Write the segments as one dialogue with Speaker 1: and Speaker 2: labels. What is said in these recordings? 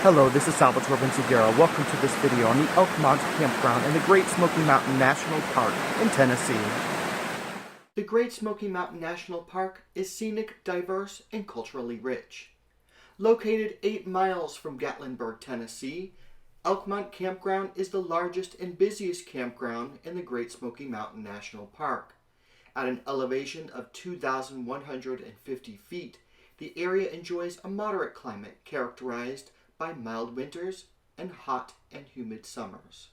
Speaker 1: Hello, this is Salvatore Vinciguerra. Welcome to this video on the Elkmont Campground in the Great Smoky Mountain National Park in Tennessee.
Speaker 2: The Great Smoky Mountain National Park is scenic, diverse, and culturally rich. Located 8 miles from Gatlinburg, Tennessee, Elkmont Campground is the largest and busiest campground in the Great Smoky Mountain National Park. At an elevation of 2,150 feet, the area enjoys a moderate climate characterized by mild winters and hot and humid summers.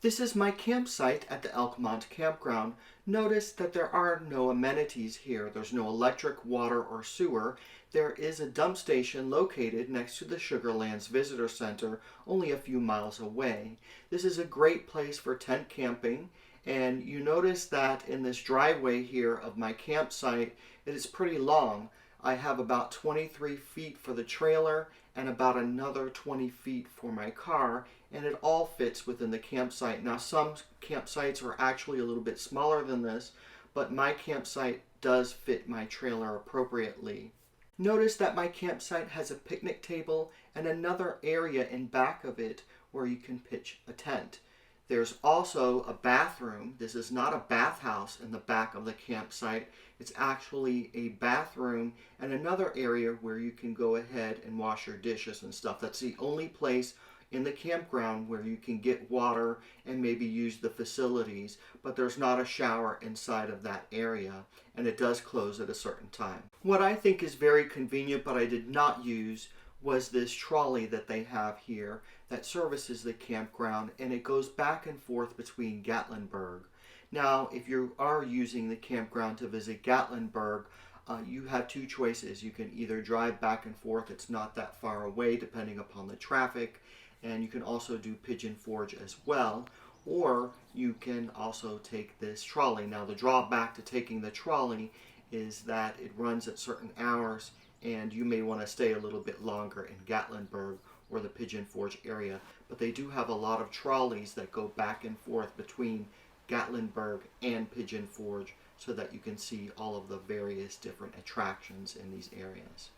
Speaker 2: This is my campsite at the Elkmont Campground. Notice that there are no amenities here. There's no electric, water, or sewer. There is a dump station located next to the Sugarlands Visitor Center, only a few miles away. This is a great place for tent camping, and you notice that in this driveway here of my campsite, it is pretty long. I have about 23 feet for the trailer and about another 20 feet for my car, and it all fits within the campsite. Now, some campsites are actually a little bit smaller than this, but my campsite does fit my trailer appropriately. Notice that my campsite has a picnic table and another area in back of it where you can pitch a tent. There's also a bathroom. This is not a bathhouse in the back of the campsite. It's actually a bathroom and another area where you can go ahead and wash your dishes and stuff. That's the only place in the campground where you can get water and maybe use the facilities, but there's not a shower inside of that area, and it does close at a certain time. What I think is very convenient but I did not use was this trolley that they have here that services the campground, and it goes back and forth between Gatlinburg. Now, if you are using the campground to visit Gatlinburg, you have two choices. You can either drive back and forth, it's not that far away depending upon the traffic, and you can also do Pigeon Forge as well, or you can also take this trolley. Now, the drawback to taking the trolley is that it runs at certain hours and you may want to stay a little bit longer in Gatlinburg or the Pigeon Forge area, but they do have a lot of trolleys that go back and forth between Gatlinburg and Pigeon Forge so that you can see all of the various different attractions in these areas.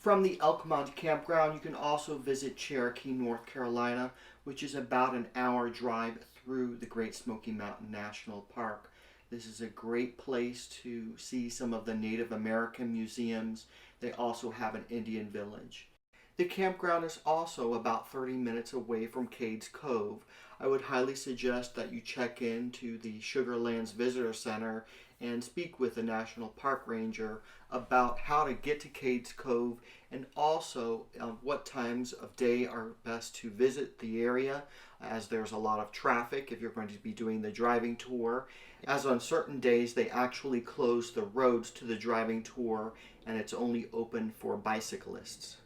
Speaker 2: From the Elkmont Campground, you can also visit Cherokee, North Carolina, which is about an hour drive through the Great Smoky Mountain National Park. This is a great place to see some of the Native American museums. They also have an Indian village. The campground is also about 30 minutes away from Cades Cove. I would highly suggest that you check into the Sugarlands Visitor Center and speak with the National Park Ranger about how to get to Cades Cove and also what times of day are best to visit the area, as there's a lot of traffic if you're going to be doing the driving tour. As on certain days they actually close the roads to the driving tour and it's only open for bicyclists.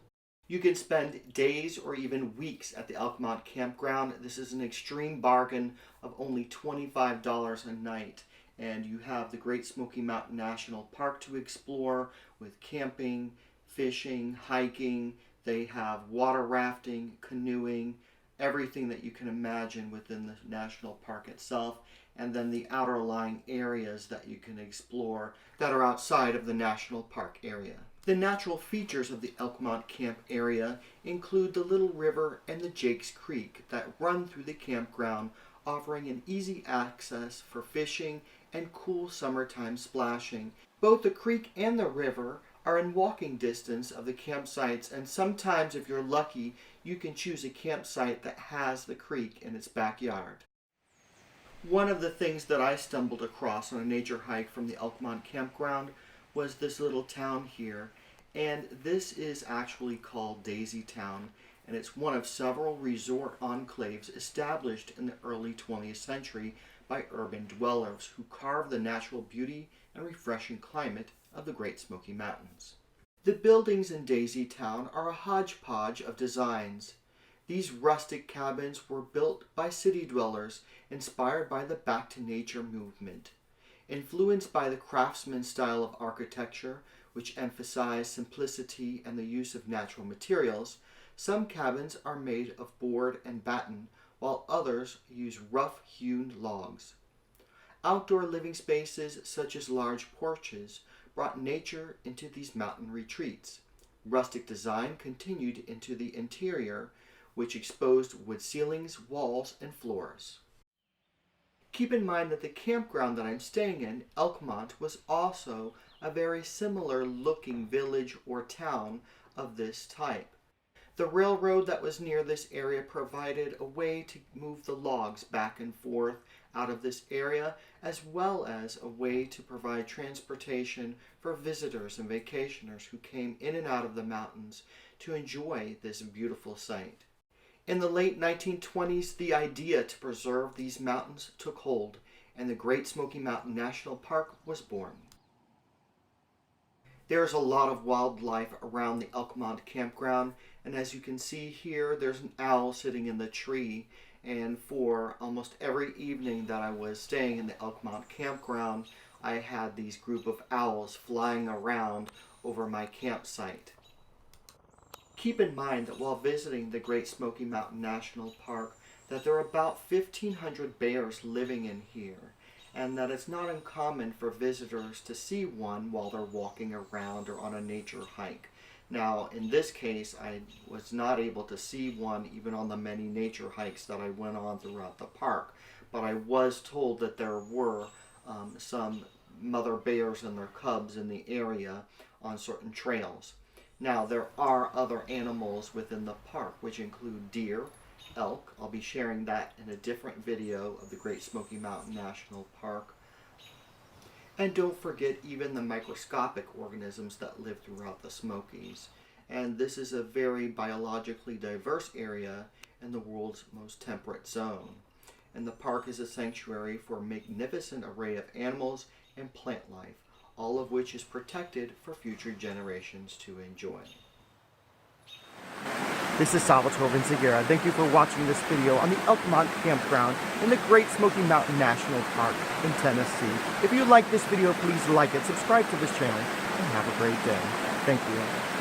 Speaker 2: You can spend days or even weeks at the Elkmont Campground. This is an extreme bargain of only $25 a night. And you have the Great Smoky Mountain National Park to explore with camping, fishing, hiking. They have water rafting, canoeing, everything that you can imagine within the national park itself. And then the outer lying areas that you can explore that are outside of the national park area. The natural features of the Elkmont Camp area include the Little River and the Jakes Creek that run through the campground, offering an easy access for fishing and cool summertime splashing. Both the creek and the river are in walking distance of the campsites, and sometimes if you're lucky, you can choose a campsite that has the creek in its backyard. One of the things that I stumbled across on a nature hike from the Elkmont Campground was this little town here, and this is actually called Daisy Town, and it's one of several resort enclaves established in the early 20th century by urban dwellers who carved the natural beauty and refreshing climate of the Great Smoky Mountains. The buildings in Daisy Town are a hodgepodge of designs. These rustic cabins were built by city dwellers inspired by the Back to Nature movement. Influenced by the Craftsman Style of architecture, which emphasized simplicity and the use of natural materials, some cabins are made of board and batten, while others use rough-hewn logs. Outdoor living spaces such as large porches brought nature into these mountain retreats. Rustic design continued into the interior, which exposed wood ceilings, walls, and floors. Keep in mind that the campground that I'm staying in, Elkmont, was also a very similar looking village or town of this type. The railroad that was near this area provided a way to move the logs back and forth out of this area, as well as a way to provide transportation for visitors and vacationers who came in and out of the mountains to enjoy this beautiful site. In the late 1920s, the idea to preserve these mountains took hold, and the Great Smoky Mountain National Park was born. There's a lot of wildlife around the Elkmont Campground, and as you can see here, there's an owl sitting in the tree. And for almost every evening that I was staying in the Elkmont Campground, I had these group of owls flying around over my campsite. Keep in mind that while visiting the Great Smoky Mountain National Park, that there are about 1,500 bears living in here, and that it's not uncommon for visitors to see one while they're walking around or on a nature hike. Now, in this case, I was not able to see one even on the many nature hikes that I went on throughout the park, but I was told that there were some mother bears and their cubs in the area on certain trails. Now, there are other animals within the park, which include deer, elk. I'll be sharing that in a different video of the Great Smoky Mountain National Park. And don't forget even the microscopic organisms that live throughout the Smokies. And this is a very biologically diverse area in the world's most temperate zone. And the park is a sanctuary for a magnificent array of animals and plant life, all of which is protected for future generations to enjoy.
Speaker 1: This is Salvatore Vinciguerra. Thank you for watching this video on the Elkmont Campground in the Great Smoky Mountain National Park in Tennessee. If you like this video, please like it, subscribe to this channel, and have a great day. Thank you.